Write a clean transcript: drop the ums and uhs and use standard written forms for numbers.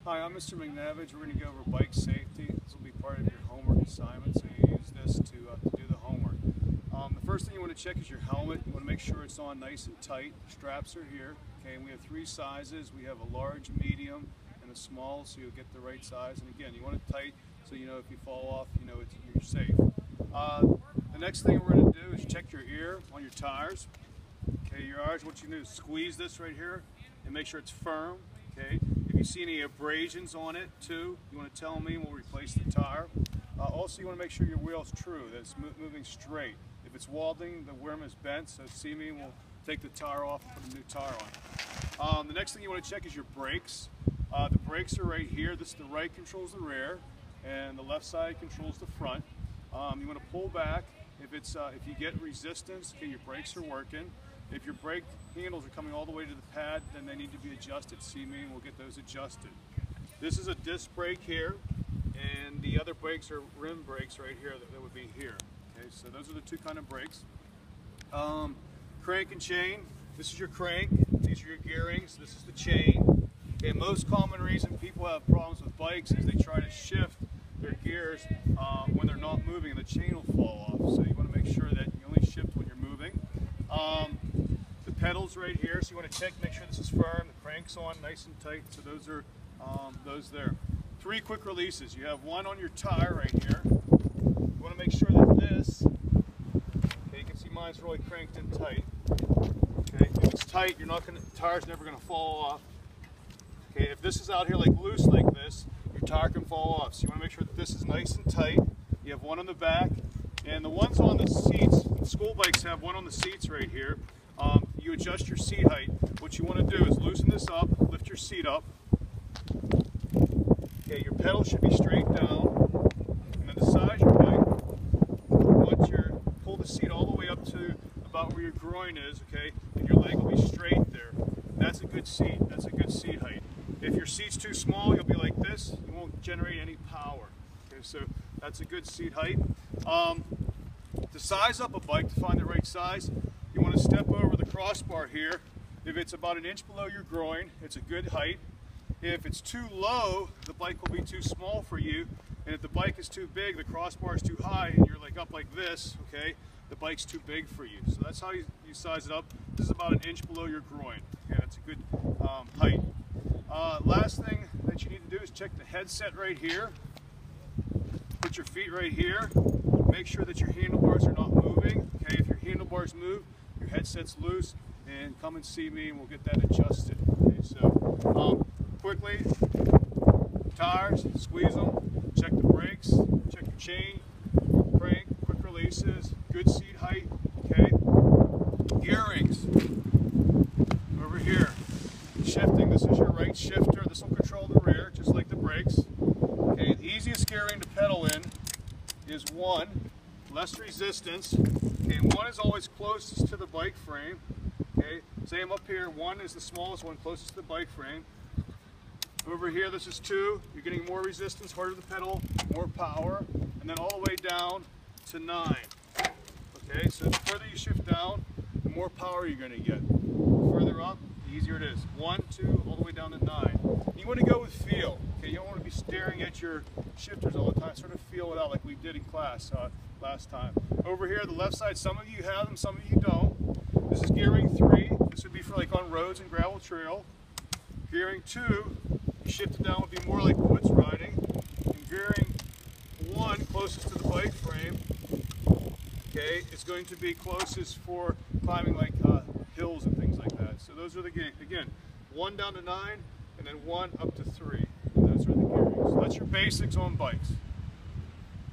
Hi, I'm Mr. McNavage. We're going to go over bike safety. This will be part of your homework assignment, so you use this to do the homework. The first thing you want to check is your helmet. You want to make sure it's on nice and tight. Straps are here. Okay, and we have three sizes. We have a large, medium, and a small, so you'll get the right size. And again, you want it tight so you know if you fall off, you know you're safe. The next thing we're going to do is check your ear on your tires. Okay, your eyes, what you do is squeeze this right here and make sure it's firm. Okay, if you see any abrasions on it too, you want to tell me and we'll replace the tire. Also, you want to make sure your wheel's true, that it's moving straight. If it's wobbling, the rim is bent, so see me and we'll take the tire off and put a new tire on. The next thing you want to check is your brakes. The brakes are right here. This is the right controls the rear, and the left side controls the front. You want to pull back. If you get resistance, okay, your brakes are working. If your brake handles are coming all the way to the pad, then they need to be adjusted. See me and we'll get those adjusted. This is a disc brake here, and the other brakes are rim brakes right here that would be here. Okay, so those are the two kind of brakes. Crank and chain. This is your crank. These are your gearings. This is the chain. Okay, most common reason people have problems with bikes is they try to shift their gears when they're not moving and the chain will fall off. So you want to make sure that you only shift when you're moving. The pedals right here, so you want to check, make sure this is firm, the crank's on nice and tight, so those are those there. Three quick releases. You have one on your tire right here. You want to make sure that this, okay, you can see mine's really cranked in tight. Okay, if it's tight, the tire's never going to fall off. Okay, if this is out here like loose like this, your tire can fall off. So you want to make sure that this is nice and tight. You have one on the back, and the ones on the seats, school bikes have one on the seats right here. You adjust your seat height. What you want to do is loosen this up, lift your seat up. Okay, your pedal should be straight down, and then the side of your bike, pull the seat all the way up to about where your groin is, okay, and your leg will be straight there. That's a good seat. That's a good seat height. If your seat's too small, you'll be like this. You won't generate any power. Okay, so that's a good seat height. To size up a bike, to find the right size, you want to step over the crossbar here. If it's about an inch below your groin, it's a good height. If it's too low, the bike will be too small for you. And if the bike is too big, the crossbar is too high, and you're like up like this, okay, the bike's too big for you. So that's how you size it up. This is about an inch below your groin. Okay, that's a good height. Last thing that you need to do is check the headset right here. Put your feet right here. Make sure that your handlebars are not moving. Okay, if your handlebars move, your headset's loose, and come and see me and we'll get that adjusted. Okay, so quickly, tires, squeeze them, check the brakes, check your chain, crank, quick releases, good seat height, okay. Gearings, over here, shifting, this is your right shifter, this will control the rear, just like the brakes. Okay, the easiest gearing to pedal in is one, less resistance. Okay, one is always closest to the bike frame. Okay, same up here, one is the smallest one closest to the bike frame. Over here, this is two. You're getting more resistance, harder to pedal, more power, and then all the way down to 9. Okay, so the further you shift down, the more power you're going to get. The further up, the easier it is. 1, 2, all the way down to 9. You want to go with feel. Okay, you don't want to be staring at your shifters all the time. Sort of feel it out like we did in class last time. Over here, the left side, some of you have them, some of you don't. This is gearing 3. This would be for like on roads and gravel trail. Gearing 2, you shift it down would be more like woods riding. And gearing 1, closest to the bike frame, okay, it's going to be closest for climbing like hills and things like that. So those are the gearings. Again, 1 down to 9, and then 1 up to 3. And those are the gearings. So that's your basics on bikes.